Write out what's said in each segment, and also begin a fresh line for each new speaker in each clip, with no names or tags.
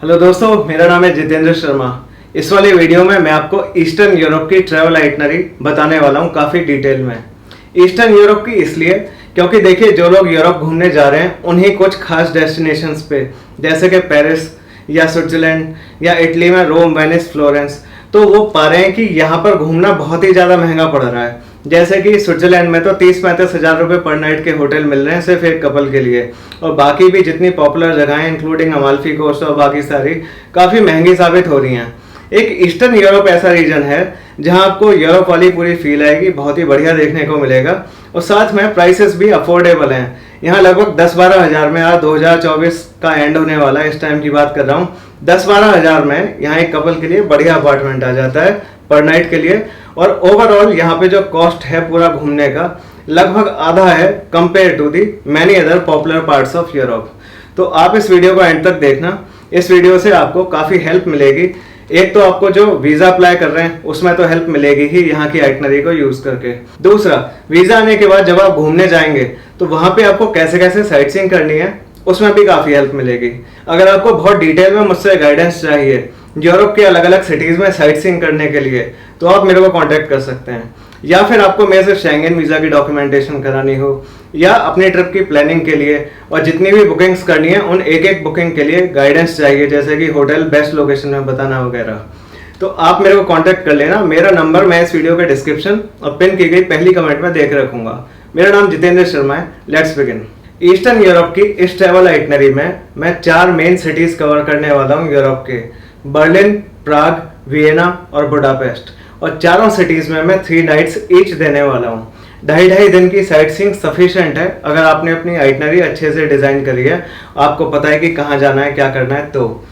Hello दोस्तों, मेरा नाम है जितेंद्र शर्मा। इस वाली वीडियो में मैं आपको ईस्टर्न यूरोप की ट्रैवल आइटनरी बताने वाला हूँ काफ़ी डिटेल में। ईस्टर्न यूरोप की इसलिए क्योंकि देखिए, जो लोग यूरोप घूमने जा रहे हैं उन्हीं कुछ खास डेस्टिनेशंस पे, जैसे कि पेरिस या स्विट्जरलैंड या इटली में रोम, वेनिस, फ्लोरेंस, तो वो पा रहे हैं कि यहाँ पर घूमना बहुत ही ज़्यादा महंगा पड़ रहा है। जैसे कि स्विट्जरलैंड में तो 30-35 हज़ार रुपये पर नाइट के होटल मिल रहे हैं सिर्फ एक कपल के लिए, और बाकी भी जितनी पॉपुलर जगह हैं इंक्लूडिंग अमाल्फी कोस्ट और बाकी सारी काफ़ी महंगी साबित हो रही हैं। एक ईस्टर्न यूरोप ऐसा रीजन है जहां आपको यूरोप वाली पूरी फील आएगी, बहुत ही बढ़िया देखने को मिलेगा, और साथ में प्राइसेस भी अफोर्डेबल हैं। यहाँ लगभग 10-12 हज़ार में, आज 2024 का एंड होने वाला है, इस टाइम की बात कर रहा हूँ, 10-12 हज़ार में यहाँ एक कपल के लिए बढ़िया अपार्टमेंट आ जाता है पर नाइट के लिए। और ओवरऑल यहाँ पे जो कॉस्ट है पूरा घूमने का, लगभग आधा है compare to the many other popular parts of Europe. तो आप इस वीडियो को एंड तक देखना। इस वीडियो से आपको काफ़ी हेल्प मिलेगी। एक तो आपको जो वीज़ा अप्लाई कर रहे हैं उसमें तो हेल्प मिलेगी ही यहाँ की आइटनरी को यूज़ करके। दूसरा, वीज़ा आने के बाद जब आप घूमने जाएंगे तो वहाँ पे आपको कैसे कैसे साइट सीइंग करनी है उसमें भी काफ़ी हेल्प मिलेगी। अगर आपको बहुत डिटेल में मुझसे गाइडेंस चाहिए यूरोप के अलग अलग सिटीज़ में साइट सीइंग करने के लिए, तो आप मेरे को कांटेक्ट कर सकते हैं। या फिर आपको मेरे से शेंगेन वीज़ा की डॉक्यूमेंटेशन करानी हो, या अपनी ट्रिप की प्लानिंग के लिए और जितनी भी बुकिंग्स करनी है उन एक एक बुकिंग के लिए गाइडेंस चाहिए, जैसे कि होटल बेस्ट लोकेशन में बताना वगैरह, तो आप मेरे को कांटेक्ट कर लेना। मेरा नंबर मैं इस वीडियो के डिस्क्रिप्शन और पिन की गई पहली कमेंट में देख रखूंगा। मेरा नाम जितेंद्र शर्मा है। Let's begin. ईस्टर्न यूरोप की इस ट्रैवल आइटनरी में मैं 4 मेन सिटीज़ कवर करने वाला हूँ यूरोप के: बर्लिन, प्राग, वियना और बुडापेस्ट। और चारों सिटीज़ में मैं 3 नाइट्स ईच देने वाला हूँ। 2.5 दिन की साइट सीइंग सफिशिएंट है अगर आपने अपनी आइटनरी अच्छे से डिज़ाइन करी है, आपको पता है कि कहाँ जाना है, क्या करना है। तो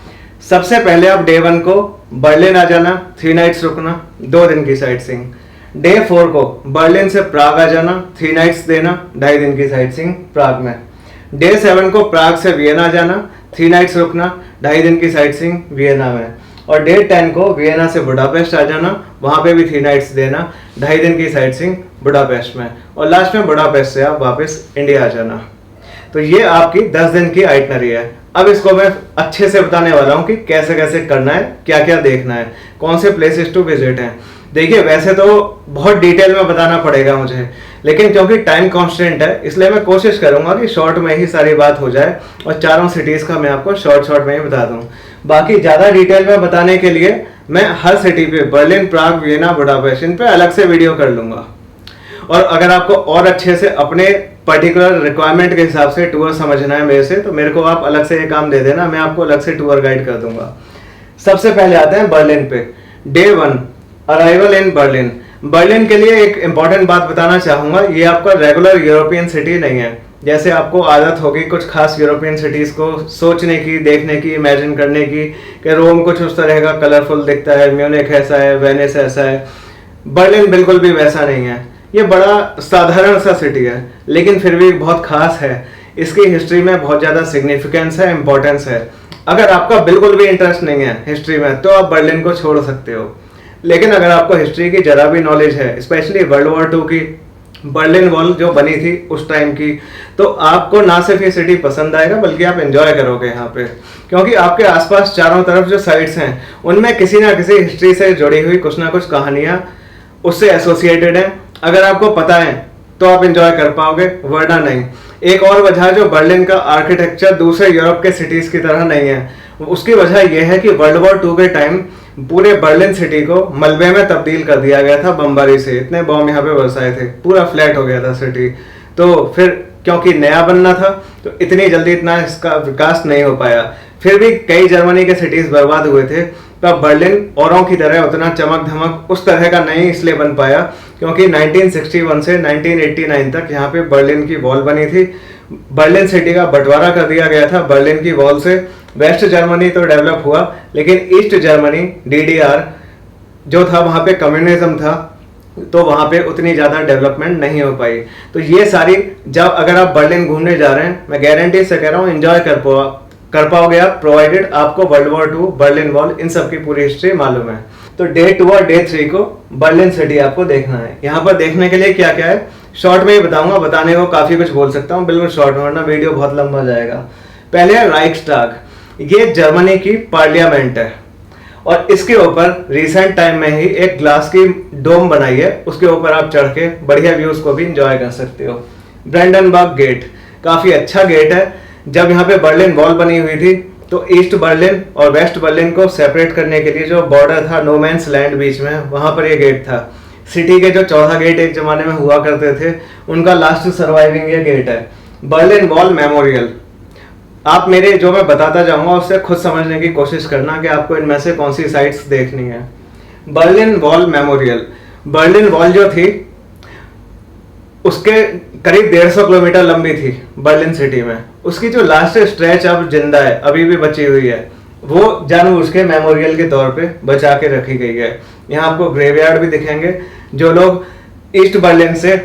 सबसे पहले आप डे 1 को बर्लिन आ जाना, 3 नाइट्स रुकना, 2 दिन की साइट सीइंग। डे 4 को बर्लिन से प्राग आ जाना, 3 नाइट्स देना, 2.5 दिन की साइट सीइंग प्राग में। डे 7 को प्राग से वियना जाना, 3 नाइट्स रुकना, 2.5 दिन की साइट सीइंग वियना में। और डे 10 को वियना से बुडापेस्ट आ जाना, वहाँ पे भी 3 नाइट्स देना, 2.5 दिन की साइट सीइंग बुडापेस्ट में। और लास्ट में बुडापेस्ट से आप वापस इंडिया आ जाना। तो ये आपकी 10 दिन की आइटनरी है। अब इसको मैं अच्छे से बताने वाला हूँ कि कैसे कैसे करना है, क्या क्या देखना है, कौन से प्लेसेस टू विजिट हैं। देखिए, वैसे तो बहुत डिटेल में बताना पड़ेगा मुझे, लेकिन क्योंकि टाइम कॉन्स्टेंट है इसलिए मैं कोशिश करूंगा कि शॉर्ट में ही सारी बात हो जाए और चारों सिटीज़ का मैं आपको शॉर्ट में ही बता दूं। बाकी ज़्यादा डिटेल में बताने के लिए मैं हर सिटी पे, बर्लिन, प्राग, वियना, बुडापेस्ट, इन पे अलग से वीडियो कर लूँगा। और अगर आपको और अच्छे से अपने पर्टिकुलर रिक्वायरमेंट के हिसाब से टूर समझना है मेरे से, तो मेरे को आप अलग से ये काम दे देना, मैं आपको अलग से टूर गाइड कर दूंगा। सबसे पहले आते हैं बर्लिन पे। Day 1 arrival in Berlin. Berlin के लिए एक इंपॉर्टेंट बात बताना चाहूँगा, ये आपका रेगुलर यूरोपियन सिटी नहीं है। जैसे आपको आदत होगी कुछ खास यूरोपियन सिटीज़ को सोचने की, देखने की, इमेजिन करने की कि रोम कुछ उस तरह का कलरफुल दिखता है, म्यूनिख ऐसा है, वेनिस ऐसा है। बर्लिन बिल्कुल भी वैसा नहीं है। ये बड़ा साधारण सा सिटी है, लेकिन फिर भी बहुत खास है। इसकी हिस्ट्री में बहुत ज़्यादा सिग्निफिकेंस है, इंपॉर्टेंस है। अगर आपका बिल्कुल भी इंटरेस्ट नहीं है हिस्ट्री में तो आप बर्लिन को छोड़ सकते हो, लेकिन अगर आपको हिस्ट्री की जरा भी नॉलेज है, स्पेशली वर्ल्ड वॉर 2 की बर्लिन वॉल जो बनी थी उस टाइम की, तो आपको ना सिर्फ ये सिटी पसंद आएगा बल्कि आप एंजॉय करोगे यहाँ पे, क्योंकि आपके आसपास चारों तरफ जो साइट्स हैं उनमें किसी ना किसी हिस्ट्री से जुड़ी हुई कुछ ना कुछ कहानियाँ उससे एसोसिएटेड हैं। अगर आपको पता है तो आप एंजॉय कर पाओगे, वरना नहीं। एक और वजह, जो बर्लिन का आर्किटेक्चर दूसरे यूरोप के सिटीज़ की तरह नहीं है, उसकी वजह यह है कि वर्ल्ड वॉर 2 के टाइम पूरे बर्लिन सिटी को मलबे में तब्दील कर दिया गया था बमबारी से। इतने बॉम्ब यहाँ पे बरसाए थे, पूरा फ्लैट हो गया था सिटी। तो फिर क्योंकि नया बनना था तो इतनी जल्दी इतना इसका विकास नहीं हो पाया। फिर भी कई जर्मनी के सिटीज़ बर्बाद हुए थे, तो बर्लिन औरों की तरह उतना चमक धमक उस तरह का नहीं इसलिए बन पाया क्योंकि 1961 से 1989 तक यहाँ पे बर्लिन की वॉल बनी थी। बर्लिन सिटी का बंटवारा कर दिया गया था बर्लिन की वॉल से। वेस्ट जर्मनी तो डेवलप हुआ, लेकिन ईस्ट जर्मनी, DDR जो था, वहाँ पे कम्युनिज्म था, तो वहाँ पे उतनी ज़्यादा डेवलपमेंट नहीं हो पाई। तो ये सारी, जब अगर आप बर्लिन घूमने जा रहे हैं, मैं गारंटी से कह रहा हूँ एंजॉय कर पाओगे आप, प्रोवाइडेड आपको वर्ल्ड वॉर 2, बर्लिन वॉल, इन सब की पूरी हिस्ट्री मालूम है। तो डे 2 और डे 3 को बर्लिन सिटी आपको देखना है। यहाँ पर देखने के लिए क्या क्या है शॉर्ट में ही बताऊंगा, बताने को काफ़ी कुछ बोल सकता हूँ, बिल्कुल शॉर्ट में, वरना वीडियो बहुत लंबा जाएगा। पहले है राइक्सटाग। ये जर्मनी की पार्लियामेंट है और इसके ऊपर रिसेंट टाइम में ही एक ग्लास की डोम बनाई है, उसके ऊपर आप चढ़ के बढ़िया व्यूज को भी इंजॉय कर सकते हो। ब्रेंडनबर्ग गेट काफी अच्छा गेट है। जब यहाँ पे बर्लिन वॉल बनी हुई थी तो ईस्ट बर्लिन और वेस्ट बर्लिन को सेपरेट करने के लिए जो बॉर्डर था, नो मैंस लैंड बीच में, वहां पर ये गेट था। सिटी के जो चौथा गेट एक जमाने में हुआ करते थे, उनका लास्ट सर्वाइविंग ये गेट है। बर्लिन वॉल मेमोरियल, आप मेरे जो मैं बताता जाऊंगा उससे खुद समझने की कोशिश करना कि आपको इनमें से कौन सी साइट्स देखनी है। Berlin wall memorial, Berlin wall जो थी उसके करीब 150 किलोमीटर लंबी थी बर्लिन सिटी में। उसकी जो लास्ट स्ट्रेच अब जिंदा है, अभी भी बची हुई है, वो जानबूझ के मेमोरियल के तौर पे बचा के रखी गई है। यहाँ आपको ग्रेवयार्ड भी दिखेंगे। जो लोग ईस्ट बर्लिन से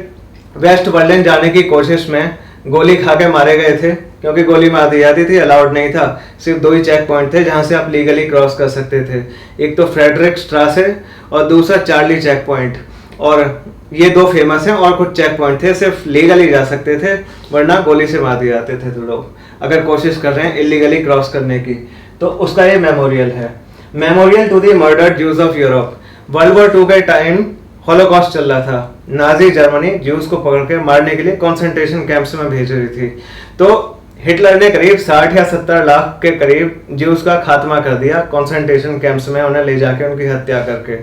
वेस्ट बर्लिन जाने की कोशिश में गोली खा के मारे गए थे, क्योंकि गोली मार दी जाती थी, अलाउड नहीं था, सिर्फ 2 ही चेक पॉइंट थे जहां से आप लीगली क्रॉस कर सकते थे। एक तो फ्रेडरिक स्ट्रासे और दूसरा चार्ली चेक पॉइंट, और ये 2 फेमस हैं। और कुछ चेक पॉइंट थे सिर्फ लीगली जा सकते थे, वरना गोली से मार दिए जाते थे। तो लोग अगर कोशिश कर रहे हैं इलीगली क्रॉस करने की, तो उसका ये मेमोरियल है। Memorial to the murdered Jews of Europe. World war 2 के टाइम हॉलोकॉस्ट चल रहा था। नाजी जर्मनी ज्यूज को पकड़ के मारने के लिए कॉन्सेंट्रेशन कैंप्स में भेज रही थी। तो हिटलर ने करीब 60 या 70 लाख के करीब ज्यूज का खात्मा कर दिया कॉन्सेंट्रेशन कैंप्स में, उन्हें ले जाके उनकी हत्या करके।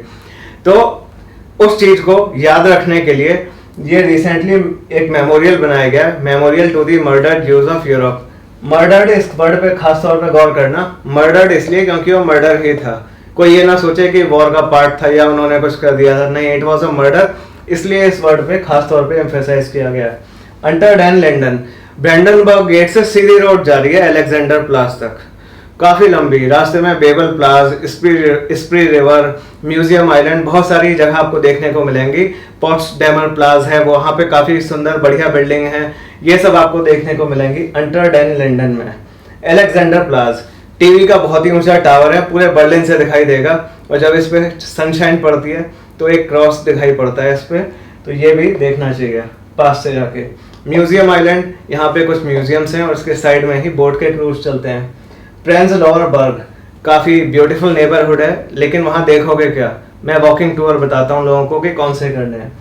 तो उस चीज को याद रखने के लिए ये रिसेंटली एक मेमोरियल बनाया गया, memorial to the murdered Jews of Europe. Murdered इस वर्ड पे खास तौर पे गौर करना। मर्डर्ड इसलिए क्योंकि वो मर्डर ही था, कोई ये ना सोचे कि वॉर का पार्ट था या उन्होंने कुछ कर दिया था, नहीं, इट वाज अ मर्डर, इसलिए इस वर्ड पे खास तौर पे एम्फेसाइज किया गया है। अंटर डैन लिंडन, ब्रेंडनबर्ग गेट से सीधी रोड जा रही है अलेक्जेंडर प्लास तक, काफी लंबी। रास्ते में Bebelplatz, Spree river, Museum Island, बहुत सारी जगह आपको देखने को मिलेंगी। पोट्सडेमर प्लाज है, वहां पे काफी सुंदर बढ़िया बिल्डिंग है, ये सब आपको देखने को मिलेंगी अंटर डैन लिंडन में। अलेक्जेंडर प्लाज टीवी का बहुत ही ऊंचा टावर है, पूरे बर्लिन से दिखाई देगा, और जब इस पे सनशाइन पड़ती है तो एक क्रॉस दिखाई पड़ता है इस पे, तो ये भी देखना चाहिए पास से जाके। म्यूजियम आइलैंड, यहाँ पे कुछ म्यूजियम्स हैं और उसके साइड में ही बोट के क्रूज चलते हैं। प्रेंजलौर बर्ग काफी ब्यूटीफुल नेबरहुड है, लेकिन वहां देखोगे क्या, मैं वॉकिंग टूर बताता हूँ लोगों को कि कौन से करने हैं।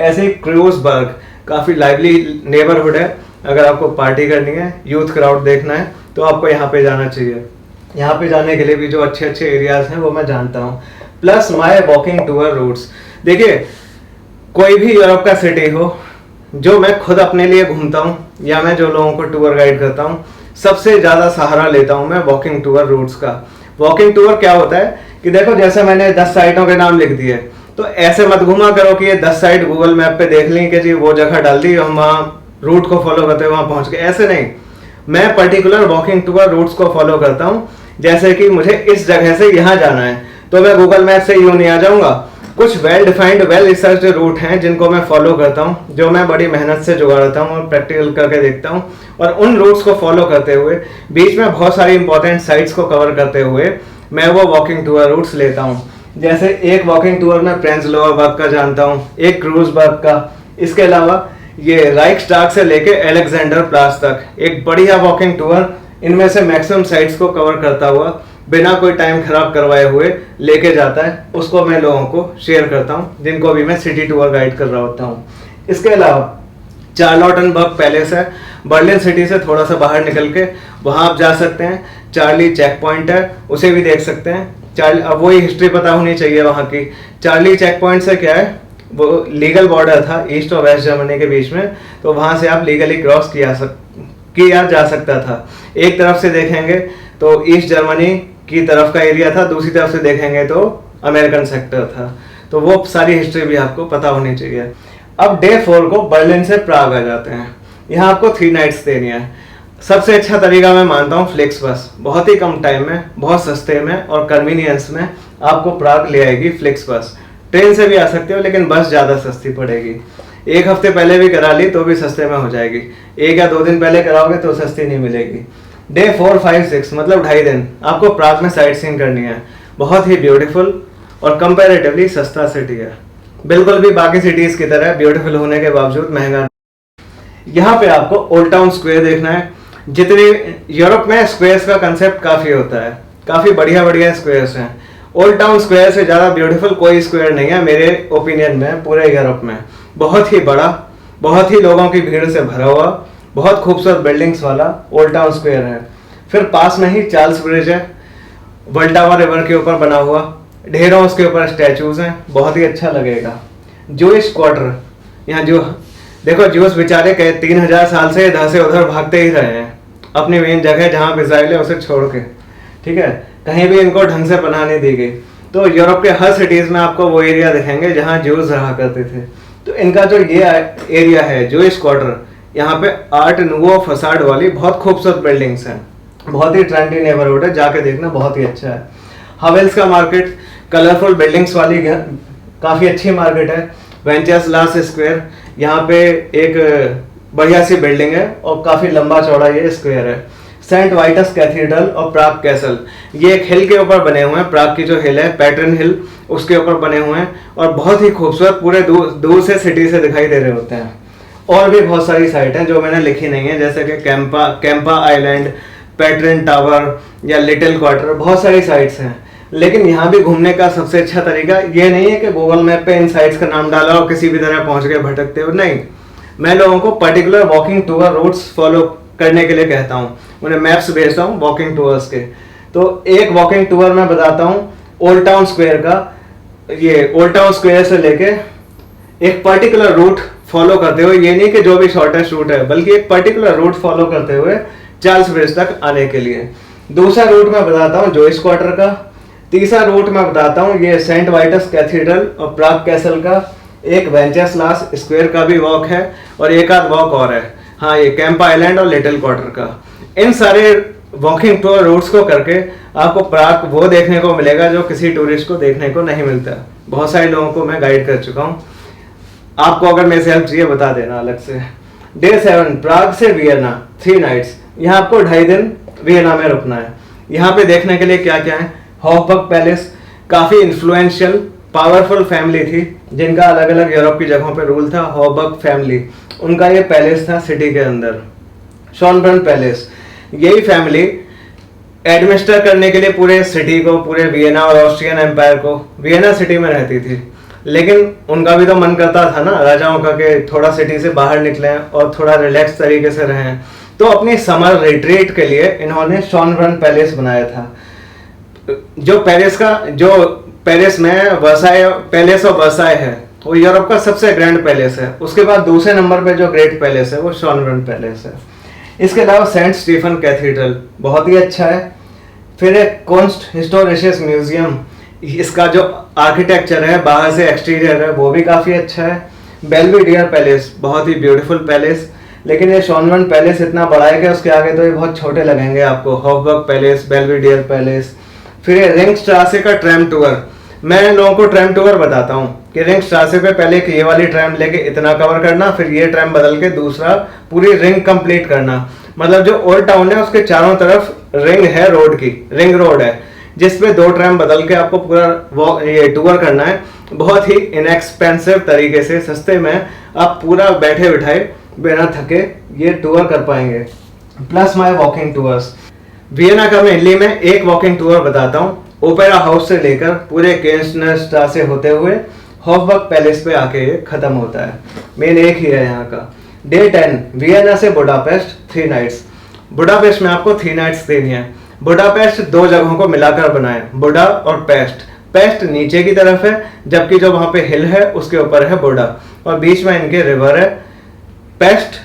ऐसे क्रूज बर्ग काफी लाइवली नेबरहुड है, अगर आपको पार्टी करनी है, यूथ क्राउड देखना है, तो आपको यहाँ पे जाना चाहिए। यहाँ पे जाने के लिए भी जो अच्छे अच्छे एरियाज हैं वो मैं जानता हूँ। Plus my walking tour routes, देखिए कोई भी यूरोप का सिटी हो, जो मैं खुद अपने लिए घूमता हूँ या मैं जो लोगों को टूर गाइड करता हूँ, सबसे ज्यादा सहारा लेता हूँ मैं वॉकिंग टूर रूट्स का। वॉकिंग टूर क्या होता है कि देखो, जैसे मैंने 10 साइटों के नाम लिख दिए, तो ऐसे मत घुमा करो कि ये 10 साइट गूगल मैप पे देख ली कि जी वो जगह डाल दी, हम वहाँ रूट को फॉलो करते हुए वहां पहुंच गए, ऐसे नहीं। मैं पर्टिकुलर वॉकिंग टूर रूट्स को फॉलो करता हूँ। जैसे कि मुझे इस जगह से यहाँ जाना है, तो मैं गूगल मैप से यूं नहीं आ जाऊंगा। कुछ well defined, well research route हैं जिनको मैं फॉलो करता हूँ, जो मैं बड़ी मेहनत से जुगाड़ता हूँ और प्रैक्टिकल करके देखता हूँ, और उन रूट्स को फॉलो करते हुए बीच में बहुत सारी इंपॉर्टेंट साइट्स को कवर करते हुए मैं वो वॉकिंग टूर रूट्स लेता हूँ। जैसे एक वॉकिंग टूर में प्रेंजलौर बर्ग का जानता हूँ, एक क्रूज बर्ग का, इसके अलावा ये राइक्सटाग से लेके अलेक्जेंडर प्लास तक एक बढ़िया वॉकिंग टूर, इनमें से मैक्सिमम साइट्स को कवर करता हुआ बिना कोई टाइम खराब करवाए हुए लेके जाता है, उसको मैं लोगों को शेयर करता हूँ जिनको भी मैं सिटी टूर गाइड कर रहा होता हूँ। इसके अलावा चार्लोटनबर्ग पैलेस है, बर्लिन सिटी से थोड़ा सा बाहर निकल के, वहां आप जा सकते हैं। चार्ली चेक पॉइंट है, उसे भी देख सकते हैं। अब वही हिस्ट्री पता होनी चाहिए वहां की। चार्ली चेक पॉइंट से क्या है, वो लीगल बॉर्डर था ईस्ट और वेस्ट जर्मनी के बीच में, तो वहां से आप लीगली क्रॉस किया जा सकता था। एक तरफ से देखेंगे तो ईस्ट जर्मनी की तरफ का एरिया था, दूसरी तरफ से देखेंगे तो अमेरिकन सेक्टर था। तो वो सारी हिस्ट्री भी आपको पता होनी चाहिए। अब डे 4 को बर्लिन से प्राग आ जाते हैं। यहाँ आपको 3 नाइट्स देनी है। सबसे अच्छा तरीका मैं मानता हूँ फ्लिक्स बस, बहुत ही कम टाइम में, बहुत सस्ते में और कन्वीनियंस में आपको प्राग ले आएगी फ्लिक्स बस। ट्रेन से भी आ सकते हो, लेकिन बस ज़्यादा सस्ती पड़ेगी। एक हफ्ते पहले भी करा ली तो भी सस्ते में हो जाएगी, 1 या 2 दिन पहले कराओगे तो सस्ती नहीं मिलेगी। डे 4, 5, 6 मतलब 2.5 दिन आपको प्राग में साइट सीइंग करनी है। बहुत ही ब्यूटीफुल और कंपैरेटिवली सस्ता सिटी है, बिल्कुल भी बाकी सिटीज की तरह ब्यूटीफुल होने के बावजूद महंगा। यहाँ पे आपको ओल्ड टाउन स्क्वायर देखना है। जितनी यूरोप में स्क्वेयर्स का कंसेप्ट काफी होता है, काफी बढ़िया बढ़िया स्क्वेयर्स हैं। ओल्ड टाउन स्क्वायर से ज्यादा ब्यूटीफुल कोई स्क्वायर नहीं है मेरे ओपिनियन में पूरे यूरोप में। बहुत ही बड़ा, बहुत ही लोगों की भीड़ से भरा हुआ, बहुत खूबसूरत बिल्डिंग्स वाला ओल्ड टाउन स्क्वायर है। फिर पास में ही चार्ल्स ब्रिज है, वोल्टावा रिवर के ऊपर बना हुआ, ढेरों उसके ऊपर स्टैचूज हैं, बहुत ही अच्छा लगेगा। जूइश क्वार्टर, यहाँ जो देखो जूस बेचारे कहे 3000 साल से इधर से उधर भागते ही रहे हैं अपनी मेन जगह जहाँ इजराइल है उसे छोड़ के, ठीक है, कहीं भी इनको ढंग से पनाह नहीं दी गई। तो यूरोप के हर सिटीज में आपको वो एरिया दिखेंगे जहाँ जूस रहा करते थे। तो इनका जो ये एरिया है जूइश क्वार्टर, यहाँ पे आर्ट नूवो फसाड वाली बहुत खूबसूरत बिल्डिंग्स हैं, बहुत ही ट्रेंडी नेबरहुड है, जाके देखना बहुत ही अच्छा है। हावेल्स का मार्केट कलरफुल बिल्डिंग्स वाली काफी अच्छी मार्केट है। वेंचेस्लास स्क्वायर, यहाँ पे एक बढ़िया सी बिल्डिंग है और काफी लंबा चौड़ा ये स्क्वायर है। सेंट वाइटस कैथीड्रल और प्राग कैसल, ये एक हिल के ऊपर बने हुए हैं, प्राग की जो हिल है पैटर्न हिल उसके ऊपर बने हुए हैं और बहुत ही खूबसूरत, पूरे दूर से सिटी से दिखाई दे रहे होते हैं। और भी बहुत सारी साइट हैं जो मैंने लिखी नहीं है, जैसे कि कैंपा आइलैंड, पैटर्न टावर या लिटिल क्वार्टर, बहुत सारी साइट्स हैं। लेकिन यहाँ भी घूमने का सबसे अच्छा तरीका ये नहीं है कि गूगल मैप पे इन साइट्स का नाम डाला और किसी भी तरह पहुंच गए भटकते हो, नहीं। मैं लोगों को particular walking tour routes follow करने के लिए कहता हूँ, उन्हें मैप्स भेजता हूँ वॉकिंग टूर्स के। तो एक वॉकिंग टूर मैं बताता हूँ ओल्ड टाउन स्क्वायर का। ये ओल्ड टाउन स्क्वायर से लेके एक पर्टिकुलर रूट फॉलो करते हुए, ये नहीं कि जो भी शॉर्टेस्ट रूट है, बल्कि एक पर्टिकुलर रूट फॉलो करते हुए चार्ल्स ब्रिज तक आने के लिए। दूसरा रूट मैं बताता हूँ जॉइस क्वार्टर का। तीसरा रूट मैं बताता हूँ ये सेंट वाइटस कैथीड्रल और प्राग कैसल का। एक वेंचेस्लास स्क्वायर का भी वॉक है और एक आध वॉक और है, हाँ, ये कैंप आइलैंड और लिटिल क्वार्टर का। इन सारे वॉकिंग टूर रूट्स को करके आपको प्राग वो देखने को मिलेगा जो किसी टूरिस्ट को देखने को नहीं मिलता। बहुत सारे लोगों को मैं गाइड कर चुका हूँ, आपको अगर मेरे से हेल्प चाहिए बता देना अलग से। डे 7 प्राग से वियना 3 नाइट्स, यहाँ आपको 2.5 दिन वियना में रुकना है। यहाँ पे देखने के लिए क्या क्या है, हॉफबर्ग पैलेस, काफी इन्फ्लुएंशियल पावरफुल फैमिली थी जिनका अलग अलग यूरोप की जगहों पे रूल था। हॉफबर्ग फैमिली, उनका ये पैलेस था सिटी के अंदर। शॉनब्रन पैलेस, यही फैमिली एडमिनिस्टर करने के लिए पूरे सिटी को, पूरे वियना और ऑस्ट्रियन एम्पायर को, वियना सिटी में रहती थी, लेकिन उनका भी तो मन करता था ना राजाओं का कि थोड़ा सिटी से बाहर निकलें और थोड़ा रिलैक्स तरीके से रहें। तो अपनी समर रिट्रीट के लिए इन्होंने शॉनब्रन पैलेस बनाया था। जो पेरिस में वर्साई पैलेस ऑफ वर्साई है, वो यूरोप का सबसे ग्रैंड पैलेस है। उसके बाद दूसरे नंबर पे जो ग्रेट पैलेस है वो शॉनब्रन पैलेस है। इसके अलावा सेंट स्टीफन कैथीड्रल बहुत ही अच्छा है। फिर एक कॉन्स्ट हिस्टोरिसिस म्यूजियम, इसका जो आर्किटेक्चर है बाहर से एक्सटीरियर है वो भी काफ़ी अच्छा है। बेल्वेडियर पैलेस, बहुत ही ब्यूटीफुल पैलेस, लेकिन ये शॉनब्रन पैलेस इतना बड़ा है कि उसके आगे तो ये बहुत छोटे लगेंगे आपको। Hofburg palace, Belvedere palace. फिर ये रिंगस्ट्रासे का ट्रैम टूर, मैं लोगों को ट्रैम टूर बताता हूँ कि रिंगस्ट्रासे पे पहले एक ये वाली ट्रैम लेके इतना कवर करना, फिर ये ट्रैम बदल के दूसरा पूरी रिंग कंप्लीट करना। मतलब जो ओल्ड टाउन है उसके चारों तरफ रिंग है, रोड की रिंग रोड है, जिसपे 2 ट्रैम बदल के आपको पूरा ये टूर करना है। बहुत ही इनएक्सपेंसिव तरीके से, सस्ते में आप पूरा बैठे बिठाए बिना थके ये टूर कर पाएंगे। Plus my walking tours, Vienna का मैं इटली में एक वॉकिंग टूर बताता हूँ। ओपेरा हाउस से लेकर पूरे केन्स्ट्रासे होते हुए हॉफबर्ग पैलेस पे आके ये खत्म होता है। मेन एक ही है यहाँ का। डे 10 वियना से बुडापेस्ट 3 नाइट्स। बुडापेस्ट में आपको 3 नाइट्स देनी है। बुडापेस्ट 2 जगहों को मिलाकर बना है, बुडा और पेस्ट। पेस्ट नीचे की तरफ है, जबकि जो वहां पे हिल है उसके ऊपर है बुडा, और बीच में इनके रिवर है। पेस्ट,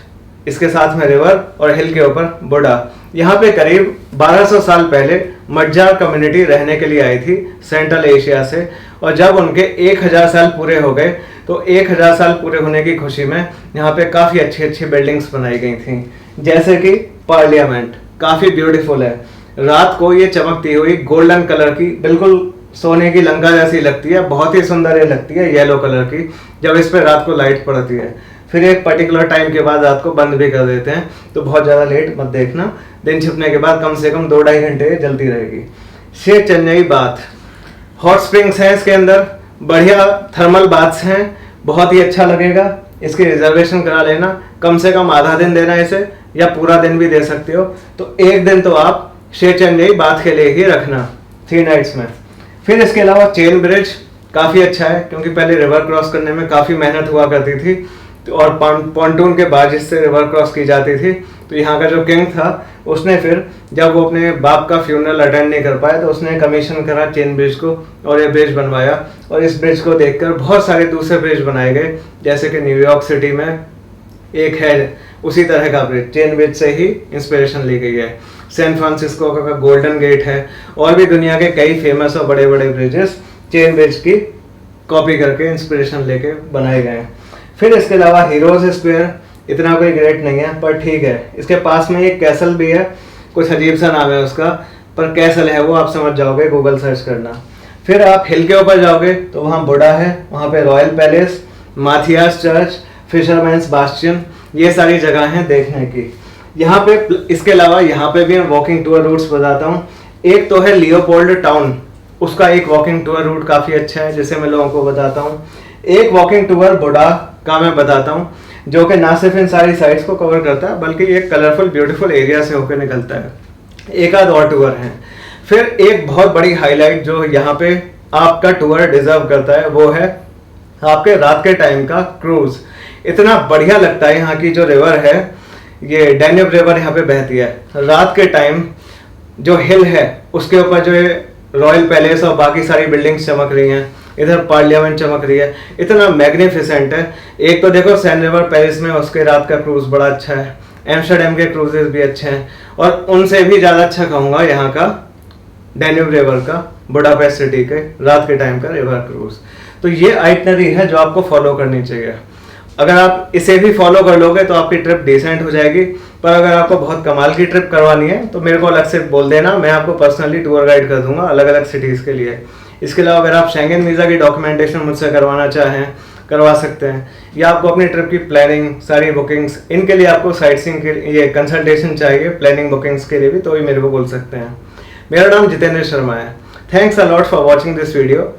इसके साथ में रिवर और हिल के ऊपर बुडा। यहाँ पे करीब 1200 साल पहले मज्जार कम्युनिटी रहने के लिए आई थी सेंट्रल एशिया से, और जब उनके 1000 साल पूरे हो गए तो 1000 साल पूरे होने की खुशी में यहाँ पे काफ़ी अच्छी अच्छी बिल्डिंग्स बनाई गई थी, जैसे कि पार्लियामेंट, काफ़ी ब्यूटीफुल है। रात को ये चमकती हुई गोल्डन कलर की, बिल्कुल सोने की लंका जैसी लगती है, बहुत ही सुंदर ये लगती है, येलो कलर की, जब इस पर रात को लाइट पड़ती है। फिर एक पर्टिकुलर टाइम के बाद रात को बंद भी कर देते हैं, तो बहुत ज़्यादा लेट मत देखना। दिन छिपने के बाद कम से कम 2-2.5 घंटे जलती रहेगी। Szechenyi bath, hot springs हैं इसके अंदर, बढ़िया थर्मल बाथ्स हैं, बहुत ही अच्छा लगेगा। इसकी रिजर्वेशन करा लेना, कम से कम आधा दिन देना इसे, या पूरा दिन भी दे सकते हो। तो एक दिन तो आप शेरचंद बात के लिए ही रखना 3 नाइट्स में। फिर इसके अलावा चेन ब्रिज काफ़ी अच्छा है, क्योंकि पहले रिवर क्रॉस करने में काफ़ी मेहनत हुआ करती थी, तो और पॉन्टून के बारिश से रिवर क्रॉस की जाती थी। तो यहाँ का जो किंग था उसने फिर जब वो अपने बाप का फ्यूनरल अटेंड नहीं कर पाया, तो उसने कमीशन करा चेन ब्रिज को और ये ब्रिज बनवाया। और इस ब्रिज को देखकर बहुत सारे दूसरे ब्रिज बनाए गए, जैसे कि न्यूयॉर्क सिटी में एक है उसी तरह का ब्रिज, चेन ब्रिज से ही इंस्पिरेशन ली गई है। सैन फ्रांसिस्को का गोल्डन गेट है, और भी दुनिया के कई फेमस और बड़े बड़े ब्रिजेस चेन ब्रिज की कॉपी करके इंस्पिरेशन लेके बनाए गए हैं। फिर इसके अलावा हीरोज स्क्वायर इतना कोई ग्रेट नहीं है, पर ठीक है। इसके पास में एक कैसल भी है, कुछ अजीब सा नाम है उसका, पर कैसल है वो, आप समझ जाओगे, गूगल सर्च करना। फिर आप हिल के ऊपर जाओगे तो वहाँ बुडा है, वहाँ पे royal palace, Mathias church, fisherman's Bastian, ये सारी जगह हैं देखने की। यहाँ पे इसके अलावा यहाँ पे भी मैं वॉकिंग टूर रूट्स बताता हूँ। एक तो है लियोपोल्ड टाउन, उसका एक वॉकिंग टूर रूट काफ़ी अच्छा है, जिसे मैं लोगों को बताता हूँ। एक वॉकिंग टूर बुडा का मैं बताता हूँ, जो कि ना सिर्फ इन सारी साइट्स को कवर करता है, बल्कि एक कलरफुल ब्यूटीफुल एरिया से होकर निकलता है। एक आध और टूर है। फिर एक बहुत बड़ी हाईलाइट जो यहाँ पे आपका टूर डिजर्व करता है, वो है आपके रात के टाइम का क्रूज। इतना बढ़िया लगता है। यहाँ की जो रिवर है, ये डैन्यूब रिवर यहाँ पे बहती है। रात के टाइम जो हिल है उसके ऊपर जो रॉयल पैलेस और बाकी सारी बिल्डिंग्स चमक रही हैं, इधर पार्लियामेंट चमक रही है, इतना मैग्निफिसेंट है। एक तो देखो सैन रिवर पेरिस में उसके रात का क्रूज बड़ा अच्छा है, एम्स्टर्डम के क्रूजेस भी अच्छे हैं, और उनसे भी ज़्यादा अच्छा कहूँगा यहाँ का डैन्यूब रिवर का, बुडापेस्ट सिटी के रात के टाइम का रिवर क्रूज। तो ये आइटनरी है जो आपको फॉलो करनी चाहिए। अगर आप इसे भी फॉलो कर लोगे तो आपकी ट्रिप डिसेंट हो जाएगी। पर अगर आपको बहुत कमाल की ट्रिप करवानी है तो मेरे को अलग से बोल देना, मैं आपको पर्सनली टूर गाइड कर दूंगा अलग अलग सिटीज़ के लिए। इसके अलावा अगर आप शेंगन वीज़ा की डॉक्यूमेंटेशन मुझसे करवाना चाहें, करवा सकते हैं, या आपको अपनी ट्रिप की प्लानिंग, सारी बुकिंग्स, इनके लिए आपको साइट सीइंग के ये कंसल्टेशन चाहिए, प्लानिंग बुकिंग्स के लिए भी, तो भी मेरे को बोल सकते हैं। मेरा नाम जितेंद्र शर्मा है। Thanks a lot for watching this video.